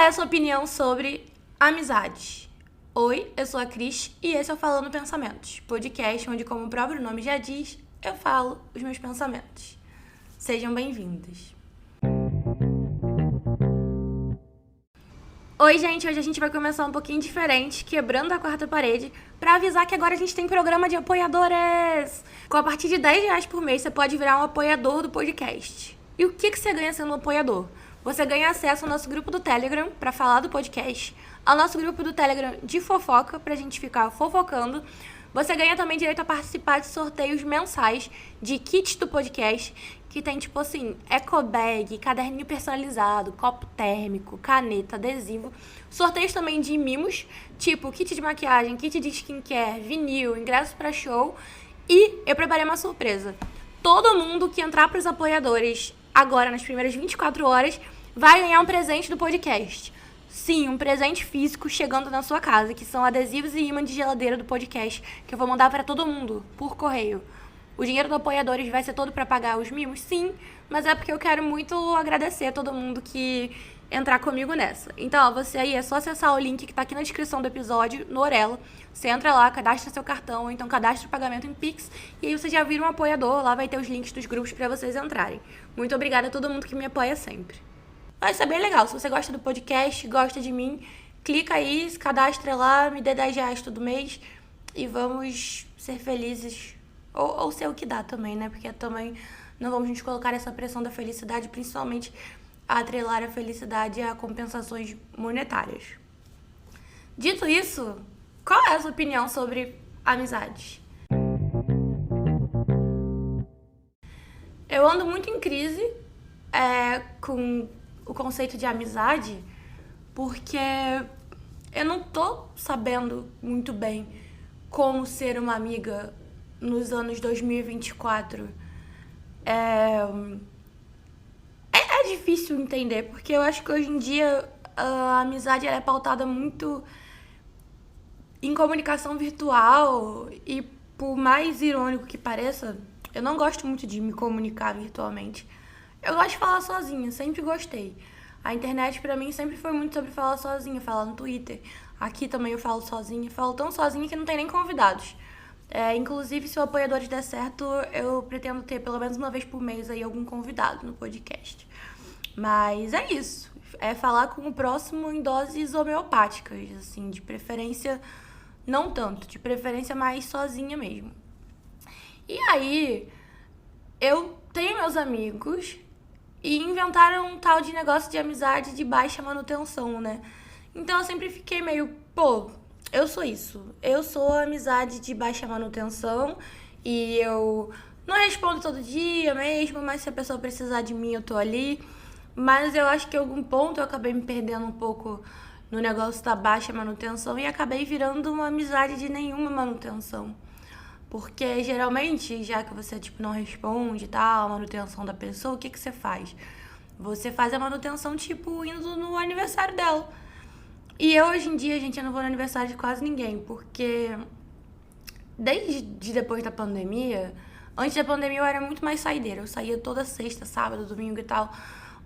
é a sua opinião sobre amizade? Oi, eu sou a Cris e esse é o Falando Pensamentos, podcast onde, como o próprio nome já diz, eu falo os meus pensamentos. Sejam bem-vindos. Oi, gente, hoje a gente vai começar um pouquinho diferente, quebrando a quarta parede, pra avisar que agora a gente tem programa de apoiadores. Com a partir de R$10 por mês, você pode virar um apoiador do podcast. E o que você ganha sendo um apoiador? Você ganha acesso ao nosso grupo do Telegram para falar do podcast, ao nosso grupo do Telegram de fofoca, pra gente ficar fofocando. Você ganha também direito a participar de sorteios mensais de kits do podcast, que tem tipo assim, eco bag, caderninho personalizado, copo térmico, caneta, adesivo. Sorteios também de mimos, tipo kit de maquiagem, kit de skincare, vinil, ingresso para show. E eu preparei uma surpresa. Todo mundo que entrar para os apoiadores agora, nas primeiras 24 horas, vai ganhar um presente do podcast. Sim, um presente físico chegando na sua casa, que são adesivos e imãs de geladeira do podcast, que eu vou mandar para todo mundo, por correio. O dinheiro do apoiadores vai ser todo para pagar os mimos? Sim, mas é porque eu quero muito agradecer a todo mundo que entrar comigo nessa. Então, ó, você aí é só acessar o link que tá aqui na descrição do episódio, no Orelo. Você entra lá, cadastra seu cartão, ou então cadastra o pagamento em Pix, e aí você já vira um apoiador, lá vai ter os links dos grupos para vocês entrarem. Muito obrigada a todo mundo que me apoia sempre. Vai ser bem legal, se você gosta do podcast, gosta de mim, clica aí, se cadastra lá, me dê R$10 todo mês, e vamos ser felizes. Ou ser o que dá também, né? Porque também não vamos nos colocar essa pressão da felicidade, principalmente atrelar a felicidade a compensações monetárias. Dito isso, qual é a sua opinião sobre amizades? Eu ando muito em crise com o conceito de amizade, porque eu não tô sabendo muito bem como ser uma amiga nos anos 2024. É difícil entender, porque eu acho que hoje em dia a amizade ela é pautada muito em comunicação virtual e, por mais irônico que pareça, eu não gosto muito de me comunicar virtualmente. Eu gosto de falar sozinha, sempre gostei. A internet pra mim sempre foi muito sobre falar sozinha, falar no Twitter. Aqui também eu falo sozinha, falo tão sozinha que não tem nem convidados. Inclusive, se o Apoiadores der certo, eu pretendo ter pelo menos uma vez por mês aí algum convidado no podcast. Mas é isso. É falar com o próximo em doses homeopáticas, assim, de preferência não tanto, de preferência mais sozinha mesmo. E aí, eu tenho meus amigos e inventaram um tal de negócio de amizade de baixa manutenção, né? Então eu sempre fiquei meio, eu sou isso. Eu sou a amizade de baixa manutenção e eu não respondo todo dia mesmo, mas se a pessoa precisar de mim, eu tô ali. Mas eu acho que em algum ponto eu acabei me perdendo um pouco no negócio da baixa manutenção e acabei virando uma amizade de nenhuma manutenção. Porque geralmente, já que você não responde a manutenção da pessoa, o que você faz? Você faz a manutenção indo no aniversário dela. E eu hoje em dia, gente, eu não vou no aniversário de quase ninguém, porque desde depois da pandemia, antes da pandemia eu era muito mais saideira. Eu saía toda sexta, sábado, domingo e tal.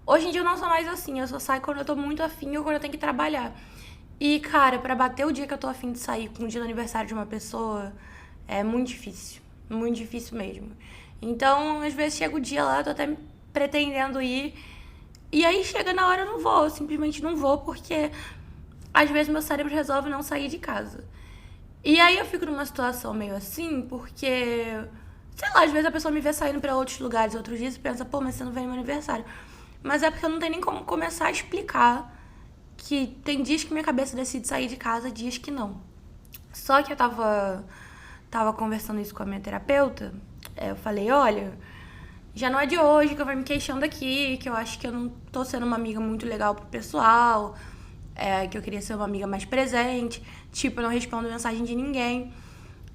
Hoje em dia eu não sou mais assim, eu só saio quando eu tô muito afim ou quando eu tenho que trabalhar. E, cara, pra bater o dia que eu tô afim de sair com o dia do aniversário de uma pessoa, é muito difícil mesmo. Então, às vezes chega o dia lá, eu tô até pretendendo ir, e aí chega na hora eu não vou, eu simplesmente não vou, porque às vezes meu cérebro resolve não sair de casa. E aí eu fico numa situação meio assim, porque, sei lá, às vezes a pessoa me vê saindo pra outros lugares outros dias e pensa, mas você não vem no meu aniversário. Mas é porque eu não tenho nem como começar a explicar que tem dias que minha cabeça decide sair de casa, dias que não. Só que eu tava conversando isso com a minha terapeuta, eu falei, olha, já não é de hoje que eu venho me queixando aqui, que eu acho que eu não tô sendo uma amiga muito legal pro pessoal, que eu queria ser uma amiga mais presente, eu não respondo mensagem de ninguém.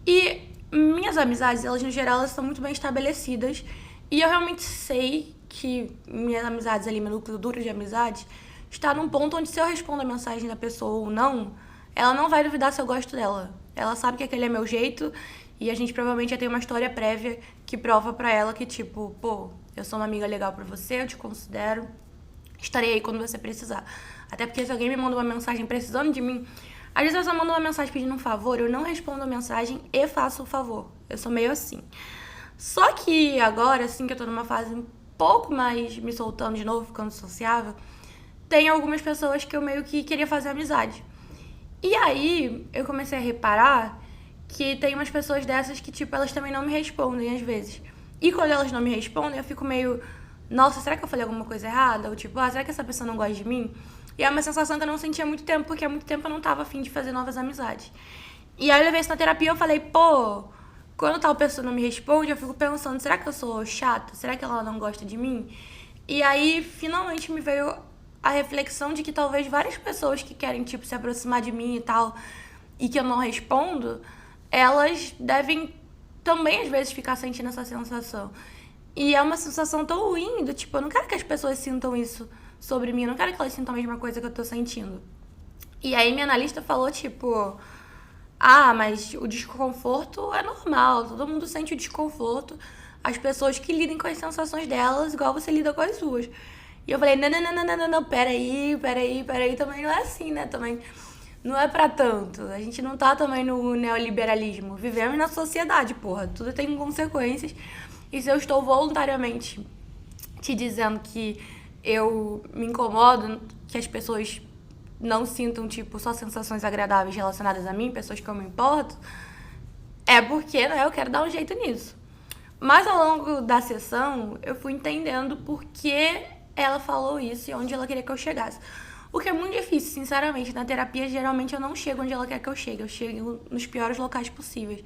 E minhas amizades, elas no geral, elas são muito bem estabelecidas, e eu realmente sei que minhas amizades ali, meu núcleo duro de amizade, está num ponto onde se eu respondo a mensagem da pessoa ou não, ela não vai duvidar se eu gosto dela. Ela sabe que aquele é meu jeito e a gente provavelmente já tem uma história prévia que prova pra ela que, eu sou uma amiga legal pra você, eu te considero Estarei aí quando você precisar. Até porque se alguém me manda uma mensagem precisando de mim, às vezes eu só mando uma mensagem pedindo um favor, eu não respondo a mensagem e faço o favor. Eu sou meio assim. Só que agora, assim, que eu tô numa fase um pouco mais me soltando de novo, ficando sociável, tem algumas pessoas que eu meio que queria fazer amizade. E aí, eu comecei a reparar que tem umas pessoas dessas que, tipo, elas também não me respondem às vezes. E quando elas não me respondem, eu fico meio, nossa, será que eu falei alguma coisa errada? Ou tipo, será que essa pessoa não gosta de mim? E é uma sensação que eu não sentia há muito tempo, porque há muito tempo eu não tava afim de fazer novas amizades. E aí eu levei isso na terapia e eu falei, pô, quando tal pessoa não me responde, eu fico pensando, será que eu sou chata? Será que ela não gosta de mim? E aí, finalmente me veio a reflexão de que talvez várias pessoas que querem, tipo, se aproximar de mim e tal, e que eu não respondo, elas devem também, às vezes, ficar sentindo essa sensação. E é uma sensação tão ruim, do tipo, eu não quero que as pessoas sintam isso sobre mim, eu não quero que elas sintam a mesma coisa que eu tô sentindo. E aí minha analista falou, tipo, mas o desconforto é normal, todo mundo sente o desconforto, as pessoas que lidem com as sensações delas, igual você lida com as suas. E eu falei, não, peraí, também não é assim, né, também não é pra tanto, a gente não tá também no neoliberalismo, vivemos na sociedade, porra, tudo tem consequências, e se eu estou voluntariamente te dizendo que eu me incomodo, que as pessoas não sintam, tipo, só sensações agradáveis relacionadas a mim, pessoas que eu me importo, é porque, né, eu quero dar um jeito nisso. Mas ao longo da sessão, eu fui entendendo por que ela falou isso e onde ela queria que eu chegasse. O que é muito difícil, sinceramente. Na terapia, geralmente, eu não chego onde ela quer que eu chegue. Eu chego nos piores locais possíveis.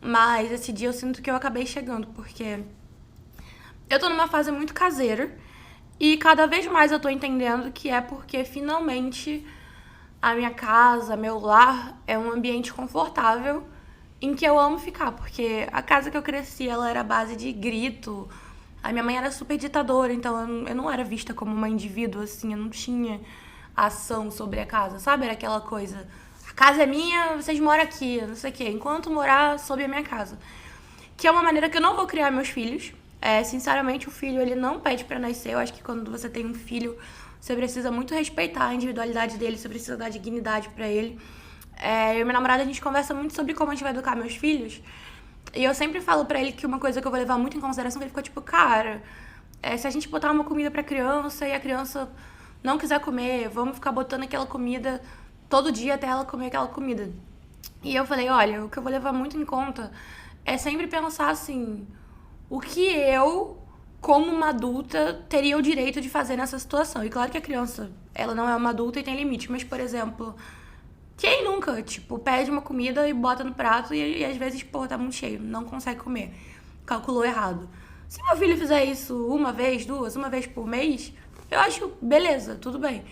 Mas esse dia eu sinto que eu acabei chegando, porque eu tô numa fase muito caseira. E cada vez mais eu tô entendendo que é porque, finalmente, a minha casa, meu lar, é um ambiente confortável em que eu amo ficar. Porque a casa que eu cresci, ela era a base de grito. A minha mãe era super ditadora, então eu não era vista como uma indivíduo, assim. Eu não tinha ação sobre a casa, sabe? Era aquela coisa, a casa é minha, vocês moram aqui, não sei o quê. Enquanto morar sob a minha casa. Que é uma maneira que eu não vou criar meus filhos. Sinceramente, o filho, ele não pede pra nascer. Eu acho que quando você tem um filho, você precisa muito respeitar a individualidade dele, você precisa dar dignidade pra ele. Eu e minha namorada, a gente conversa muito sobre como a gente vai educar meus filhos. E eu sempre falo pra ele que uma coisa que eu vou levar muito em consideração, que ele ficou tipo, cara, se a gente botar uma comida pra criança e a criança não quiser comer, vamos ficar botando aquela comida todo dia até ela comer aquela comida. E eu falei, olha, o que eu vou levar muito em conta é sempre pensar assim, o que eu, como uma adulta, teria o direito de fazer nessa situação. E claro que a criança, ela não é uma adulta e tem limite, mas, por exemplo, quem nunca, tipo, pede uma comida e bota no prato e às vezes, pô, tá muito cheio, não consegue comer, calculou errado. Se meu filho fizer isso uma vez, duas, uma vez por mês, eu acho, beleza, tudo bem.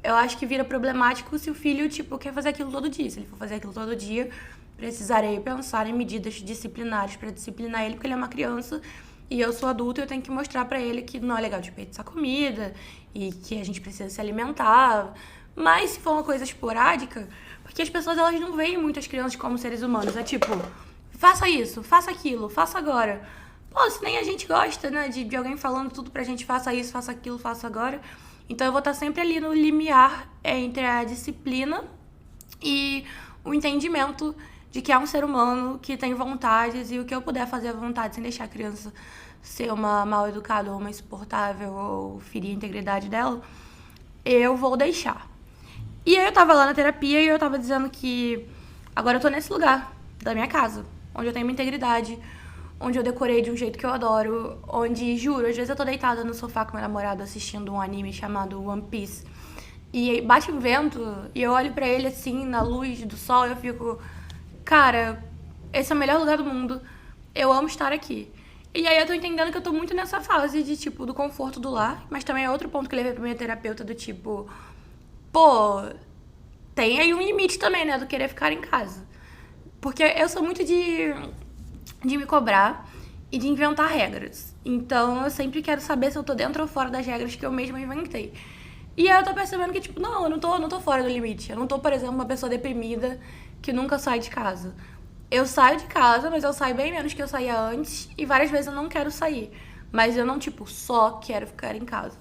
Eu acho que vira problemático se o filho, tipo, quer fazer aquilo todo dia. Se ele for fazer aquilo todo dia, precisarei pensar em medidas disciplinares pra disciplinar ele, porque ele é uma criança e eu sou adulta e eu tenho que mostrar pra ele que não é legal desperdiçar comida e que a gente precisa se alimentar. Mas se for uma coisa esporádica, porque as pessoas, elas não veem muito as crianças como seres humanos. É tipo, faça isso, faça aquilo, faça agora. Pô, se nem a gente gosta, né, de alguém falando tudo pra gente, faça isso, faça aquilo, faça agora. Então eu vou estar sempre ali no limiar entre a disciplina e o entendimento de que é um ser humano que tem vontades e o que eu puder fazer à vontade sem deixar a criança ser uma mal educada ou uma insuportável ou ferir a integridade dela, eu vou deixar. E aí eu tava lá na terapia e eu tava dizendo que agora eu tô nesse lugar da minha casa, onde eu tenho minha integridade, onde eu decorei de um jeito que eu adoro, onde, juro, às vezes eu tô deitada no sofá com meu namorado assistindo um anime chamado One Piece e bate um vento e eu olho pra ele assim, na luz do sol, e eu fico, cara, esse é o melhor lugar do mundo, eu amo estar aqui. E aí eu tô entendendo que eu tô muito nessa fase de, tipo, do conforto do lar, mas também é outro ponto que eu levei pra minha terapeuta do tipo, pô, tem aí um limite também, né, do querer ficar em casa. Porque eu sou muito de me cobrar e de inventar regras. Então eu sempre quero saber se eu tô dentro ou fora das regras que eu mesma inventei. E aí eu tô percebendo que, tipo, não, eu não tô fora do limite. Eu não tô, por exemplo, uma pessoa deprimida que nunca sai de casa. Eu saio de casa, mas eu saio bem menos que eu saía antes. E várias vezes eu não quero sair. Mas eu não, tipo, só quero ficar em casa.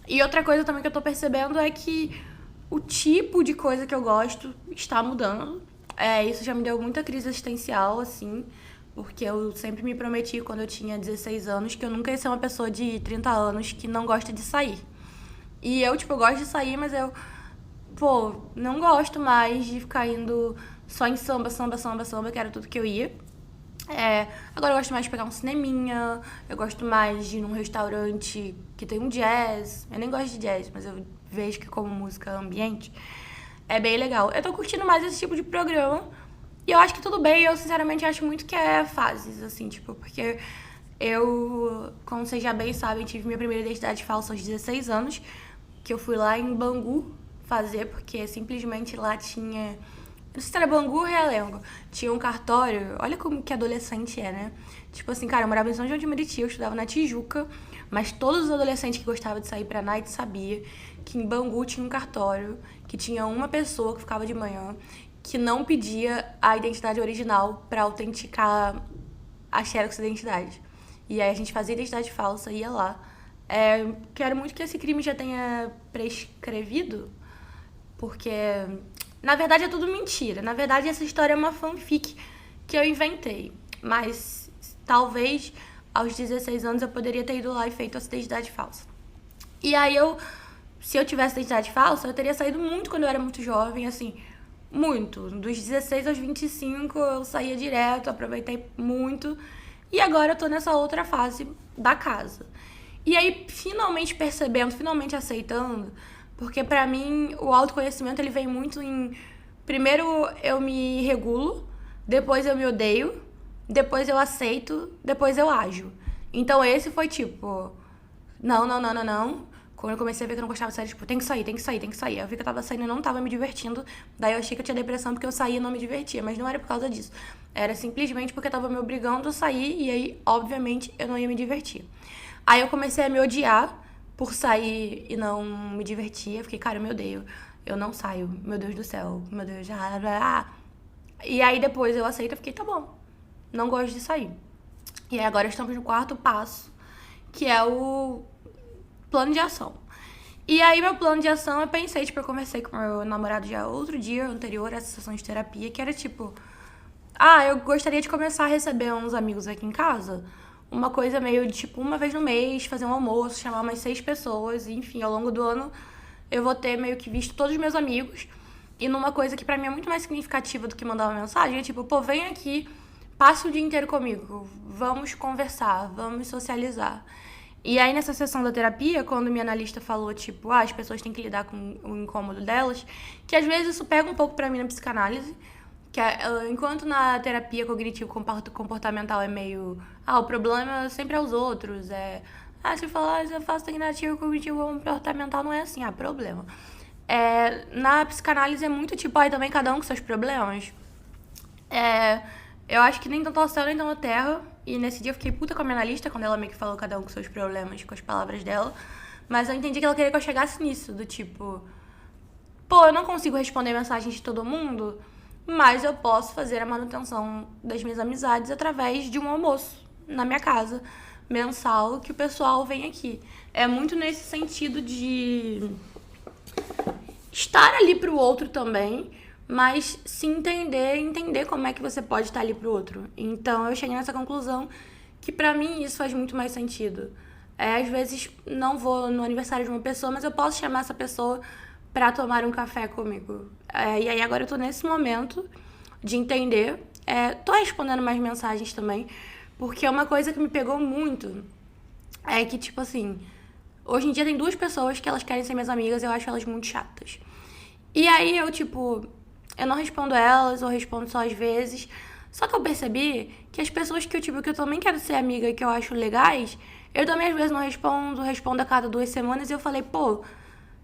E outra coisa também que eu tô percebendo é que o tipo de coisa que eu gosto está mudando. Isso já me deu muita crise existencial, assim, porque eu sempre me prometi quando eu tinha 16 anos que eu nunca ia ser uma pessoa de 30 anos que não gosta de sair. E eu, tipo, eu gosto de sair, mas eu, pô, não gosto mais de ficar indo só em samba, samba, samba, samba, que era tudo que eu ia. Agora eu gosto mais de pegar um cineminha, eu gosto mais de ir num restaurante que tem um jazz. Eu nem gosto de jazz, mas eu vejo que como música ambiente é bem legal. Eu tô curtindo mais esse tipo de programa. E eu acho que tudo bem, eu sinceramente acho muito que é fases, assim, tipo, porque eu, como vocês já bem sabem, tive minha primeira identidade falsa aos 16 anos, que eu fui lá em Bangu fazer, porque simplesmente lá tinha. Não sei se era Bangu ou Realengo. Tinha um cartório. Olha como que adolescente é, né? Tipo assim, cara, eu morava em São João de Meriti, eu estudava na Tijuca, mas todos os adolescentes que gostavam de sair pra night sabiam que em Bangu tinha um cartório, que tinha uma pessoa que ficava de manhã, que não pedia a identidade original pra autenticar a xerox da identidade. E aí a gente fazia identidade falsa, ia lá. Quero muito que esse crime já tenha prescrevido, porque na verdade é tudo mentira. Na verdade essa história é uma fanfic que eu inventei. Mas talvez aos 16 anos eu poderia ter ido lá e feito essa identidade falsa. E aí se eu tivesse identidade falsa, eu teria saído muito quando eu era muito jovem, assim, muito. Dos 16 aos 25 eu saía direto, aproveitei muito. E agora eu tô nessa outra fase da casa. E aí, finalmente percebendo, finalmente aceitando, porque pra mim o autoconhecimento ele vem muito em. Primeiro eu me regulo, depois eu me odeio, depois eu aceito, depois eu ajo. Então esse foi tipo. Não, não, não, não, não. Quando eu comecei a ver que eu não gostava de sair, tipo, tem que sair, tem que sair, tem que sair. Eu vi que eu tava saindo e não tava me divertindo. Daí eu achei que eu tinha depressão porque eu saía e não me divertia. Mas não era por causa disso. Era simplesmente porque eu tava me obrigando a sair e aí, obviamente, eu não ia me divertir. Aí eu comecei a me odiar por sair e não me divertir. Eu fiquei, cara, eu me odeio. Eu não saio. Meu Deus do céu. Meu Deus. E aí depois eu aceito e fiquei, tá bom. Não gosto de sair. E aí agora estamos no quarto passo, que é o plano de ação. E aí, meu plano de ação, eu pensei, tipo, eu conversei com meu namorado já outro dia, anterior a essa sessão de terapia, que era tipo, eu gostaria de começar a receber uns amigos aqui em casa. Uma coisa meio de, tipo, uma vez no mês, fazer um almoço, chamar umas 6 pessoas, e, enfim, ao longo do ano eu vou ter meio que visto todos os meus amigos. E numa coisa que pra mim é muito mais significativa do que mandar uma mensagem, é tipo, pô, vem aqui, passe o dia inteiro comigo, vamos conversar, vamos socializar. E aí, nessa sessão da terapia, quando minha analista falou, tipo, as pessoas têm que lidar com o incômodo delas, que às vezes isso pega um pouco pra mim na psicanálise, que enquanto na terapia cognitivo-comportamental é meio, o problema sempre é os outros, se eu falar, se eu faço cognitivo cognitivo-comportamental, não é assim, problema. Na psicanálise é muito tipo, também cada um com seus problemas. Eu acho que nem tanto ao céu, nem tanto à terra. E nesse dia eu fiquei puta com a minha analista, quando ela meio que falou cada um com seus problemas, com as palavras dela. Mas eu entendi que ela queria que eu chegasse nisso, do tipo, pô, eu não consigo responder mensagens de todo mundo, mas eu posso fazer a manutenção das minhas amizades através de um almoço na minha casa, mensal, que o pessoal vem aqui. É muito nesse sentido de estar ali pro outro também, mas se entender como é que você pode estar ali pro outro. Então eu cheguei nessa conclusão que pra mim isso faz muito mais sentido. Às vezes não vou no aniversário de uma pessoa, mas eu posso chamar essa pessoa pra tomar um café comigo. E aí agora eu tô nesse momento de entender. Tô respondendo mais mensagens também, porque uma coisa que me pegou muito é que, tipo assim, hoje em dia tem 2 pessoas que elas querem ser minhas amigas e eu acho elas muito chatas. E aí eu, tipo, eu não respondo elas, ou respondo só às vezes. Só que eu percebi que as pessoas que que eu também quero ser amiga e que eu acho legais, eu também às vezes não respondo a cada 2 semanas e eu falei, pô,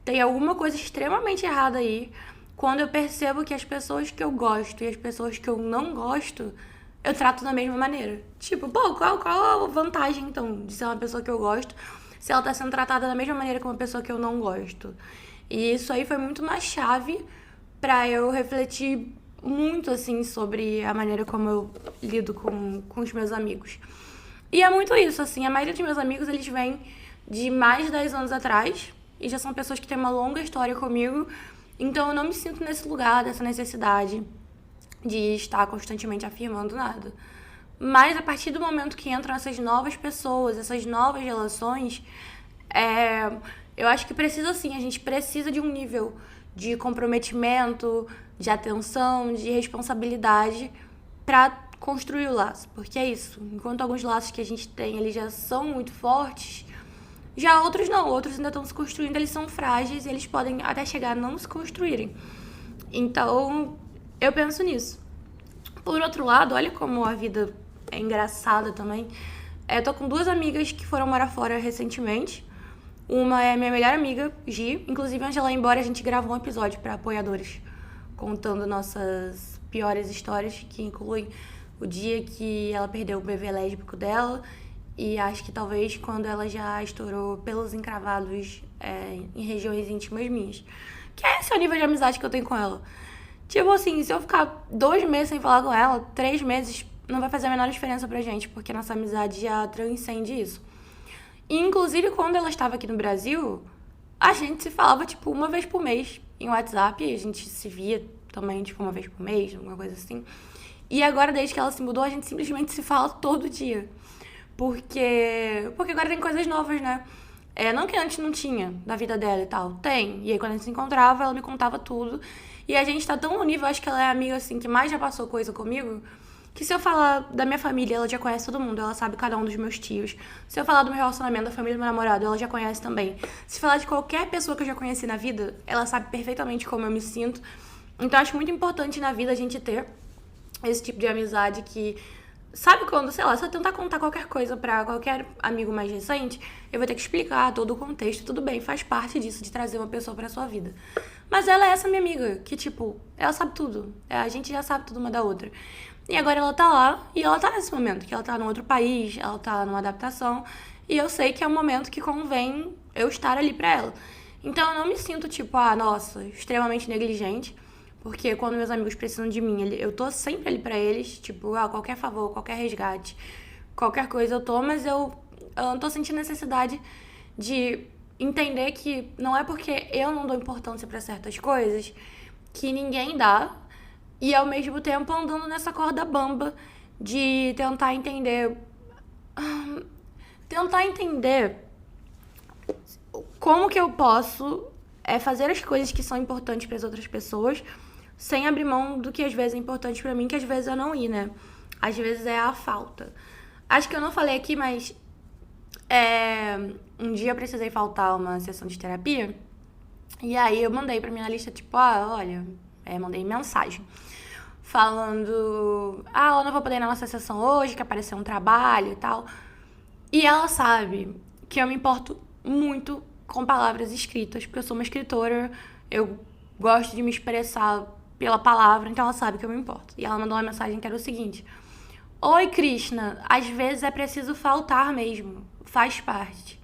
tem alguma coisa extremamente errada aí quando eu percebo que as pessoas que eu gosto e as pessoas que eu não gosto, eu trato da mesma maneira. Tipo, pô, qual a vantagem, então, de ser uma pessoa que eu gosto se ela tá sendo tratada da mesma maneira que uma pessoa que eu não gosto? E isso aí foi muito uma chave pra eu refletir muito, assim, sobre a maneira como eu lido com os meus amigos. E é muito isso, assim, a maioria dos meus amigos, eles vêm de mais de 10 anos atrás, e já são pessoas que têm uma longa história comigo. Então eu não me sinto nesse lugar, dessa necessidade de estar constantemente afirmando nada. Mas a partir do momento que entram essas novas pessoas, essas novas relações, eu acho que precisa sim, a gente precisa de um nível de comprometimento, de atenção, de responsabilidade para construir o laço. Porque é isso, enquanto alguns laços que a gente tem, eles já são muito fortes, já outros não, outros ainda estão se construindo, eles são frágeis e eles podem até chegar a não se construírem. Então, eu penso nisso. Por outro lado, olha como a vida é engraçada também. Eu tô com 2 amigas que foram morar fora recentemente. Uma é minha melhor amiga, Gi. Inclusive, antes dela ir embora, a gente gravou um episódio para apoiadores, contando nossas piores histórias, que incluem o dia que ela perdeu o bebê lésbico dela e acho que talvez quando ela já estourou pelos encravados em regiões íntimas minhas. Que esse é o nível de amizade que eu tenho com ela. Tipo assim, se eu ficar 2 meses sem falar com ela, 3 meses, não vai fazer a menor diferença pra gente, porque nossa amizade já transcende isso. E, inclusive, quando ela estava aqui no Brasil, a gente se falava, tipo, uma vez por mês em WhatsApp, e a gente se via também, tipo, uma vez por mês, alguma coisa assim. E agora, desde que ela se mudou, a gente simplesmente se fala todo dia. Porque agora tem coisas novas, né? Não que antes não tinha da vida dela e tal. Tem. E aí, quando a gente se encontrava, ela me contava tudo. E a gente tá tão no nível, acho que ela é a amiga, assim, que mais já passou coisa comigo, que se eu falar da minha família, ela já conhece todo mundo. Ela sabe cada um dos meus tios. Se eu falar do meu relacionamento, da família do meu namorado, ela já conhece também. Se falar de qualquer pessoa que eu já conheci na vida, ela sabe perfeitamente como eu me sinto. Então, acho muito importante na vida a gente ter esse tipo de amizade que... Sabe quando, sei lá, se eu tentar contar qualquer coisa pra qualquer amigo mais recente, eu vou ter que explicar todo o contexto. Tudo bem, faz parte disso, de trazer uma pessoa pra sua vida. Mas ela é essa minha amiga, que tipo, ela sabe tudo. A gente já sabe tudo uma da outra. E agora ela tá lá, e ela tá nesse momento, que ela tá num outro país, ela tá numa adaptação, e eu sei que é um momento que convém eu estar ali pra ela. Então eu não me sinto, tipo, nossa, extremamente negligente, porque quando meus amigos precisam de mim, eu tô sempre ali pra eles, tipo, qualquer favor, qualquer resgate, qualquer coisa eu tô, mas eu não tô sentindo necessidade de entender que não é porque eu não dou importância pra certas coisas que ninguém dá, e ao mesmo tempo andando nessa corda bamba de tentar entender como que eu posso fazer as coisas que são importantes para as outras pessoas sem abrir mão do que às vezes é importante para mim, que às vezes eu não ir, né? Às vezes é a falta. Acho que eu não falei aqui, mas um dia eu precisei faltar uma sessão de terapia e aí eu mandei pra minha lista, tipo, olha, mandei mensagem falando, eu não vou poder ir na nossa sessão hoje, que apareceu um trabalho e tal. E ela sabe que eu me importo muito com palavras escritas, porque eu sou uma escritora, eu gosto de me expressar pela palavra, então ela sabe que eu me importo. E ela mandou uma mensagem que era o seguinte: Oi, Krishna, às vezes é preciso faltar mesmo, faz parte.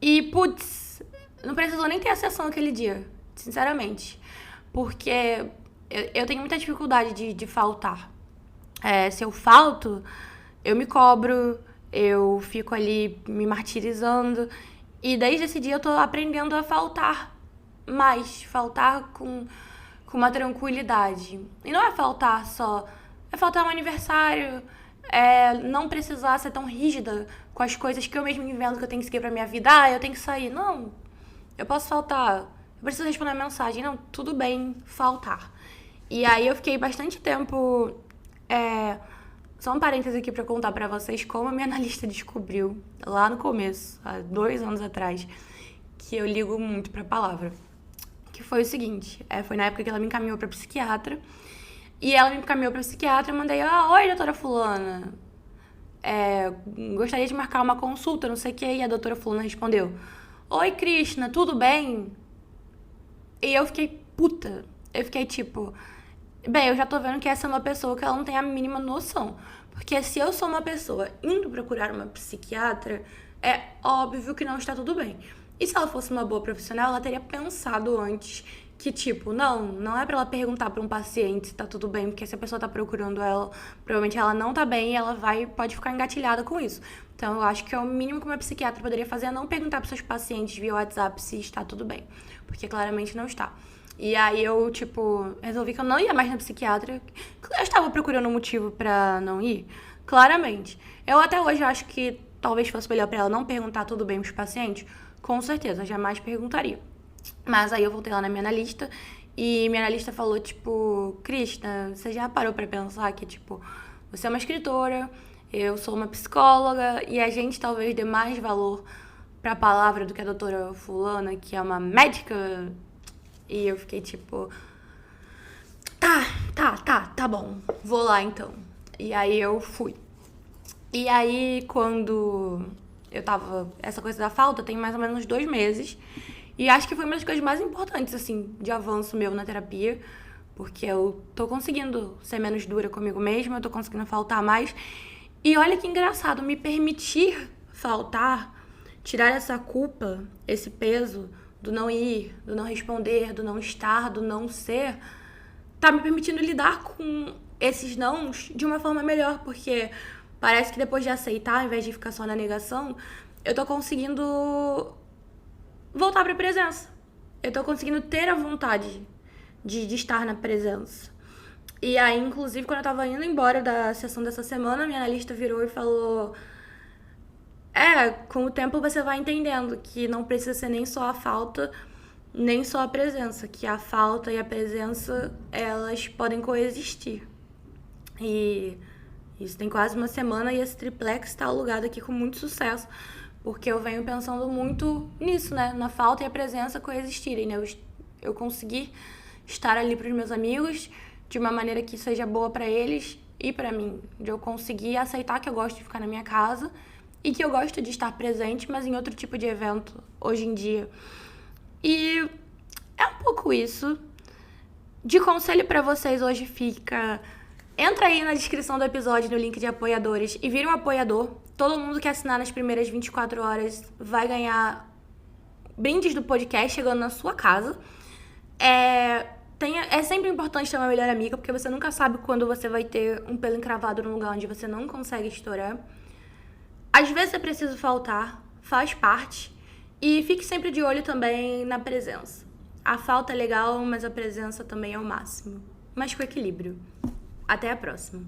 E, putz, não precisou nem ter a sessão aquele dia, sinceramente, porque eu tenho muita dificuldade de faltar. Se eu falto, eu me cobro, eu fico ali me martirizando. E desde esse dia eu tô aprendendo a faltar mais, faltar com uma tranquilidade. E não é faltar só, é faltar um aniversário, não precisar ser tão rígida com as coisas que eu mesmo invento que eu tenho que seguir pra minha vida. Eu tenho que sair. Não, eu posso faltar, eu preciso responder a mensagem. Não, tudo bem faltar. E aí eu fiquei bastante tempo... Só um parêntese aqui pra contar pra vocês como a minha analista descobriu, lá no começo, há 2 anos atrás, que eu ligo muito pra palavra. Que foi o seguinte, foi na época que ela me encaminhou pra psiquiatra, e ela me encaminhou pra psiquiatra, eu mandei, oi, doutora fulana, gostaria de marcar uma consulta, não sei o que, e a doutora fulana respondeu, oi, Krishna, tudo bem? E eu fiquei puta, eu fiquei tipo... Bem, eu já tô vendo que essa é uma pessoa que ela não tem a mínima noção. Porque se eu sou uma pessoa indo procurar uma psiquiatra, é óbvio que não está tudo bem. E se ela fosse uma boa profissional, ela teria pensado antes que, tipo, não é pra ela perguntar pra um paciente se tá tudo bem, porque se a pessoa tá procurando ela, provavelmente ela não tá bem e ela pode ficar engatilhada com isso. Então, eu acho que é o mínimo que uma psiquiatra poderia fazer é não perguntar para seus pacientes via WhatsApp se está tudo bem. Porque claramente não está. E aí eu, resolvi que eu não ia mais na psiquiatra. Eu estava procurando um motivo pra não ir, claramente. Eu até hoje acho que talvez fosse melhor pra ela não perguntar tudo bem pros pacientes. Com certeza, jamais perguntaria. Mas aí eu voltei lá na minha analista e minha analista falou, Krishna, você já parou pra pensar que, você é uma escritora, eu sou uma psicóloga e a gente talvez dê mais valor pra palavra do que a doutora fulana, que é uma médica? E eu fiquei tá bom, vou lá então. E aí eu fui. E aí quando eu tava, essa coisa da falta tem mais ou menos uns 2 meses. E acho que foi uma das coisas mais importantes, assim, de avanço meu na terapia. Porque eu tô conseguindo ser menos dura comigo mesma, eu tô conseguindo faltar mais. E olha que engraçado, me permitir faltar, tirar essa culpa, esse peso do não ir, do não responder, do não estar, do não ser, tá me permitindo lidar com esses nãos de uma forma melhor, porque parece que depois de aceitar, ao invés de ficar só na negação, eu tô conseguindo voltar pra presença. Eu tô conseguindo ter a vontade de estar na presença. E aí, inclusive, quando eu tava indo embora da sessão dessa semana, minha analista virou e falou: com o tempo você vai entendendo que não precisa ser nem só a falta, nem só a presença, que a falta e a presença, elas podem coexistir. E isso tem quase uma semana e esse triplex está alugado aqui com muito sucesso, porque eu venho pensando muito nisso, né? Na falta e a presença coexistirem, né? Eu conseguir estar ali para os meus amigos de uma maneira que seja boa para eles e para mim, de eu conseguir aceitar que eu gosto de ficar na minha casa e que eu gosto de estar presente, mas em outro tipo de evento hoje em dia. E é um pouco isso. De conselho para vocês hoje fica: entra aí na descrição do episódio no link de apoiadores e vira um apoiador. Todo mundo que assinar nas primeiras 24 horas vai ganhar brindes do podcast chegando na sua casa. É sempre importante ter uma melhor amiga, porque você nunca sabe quando você vai ter um pelo encravado num lugar onde você não consegue estourar. Às vezes é preciso faltar, faz parte. E fique sempre de olho também na presença. A falta é legal, mas a presença também é o máximo. Mas com equilíbrio. Até a próxima.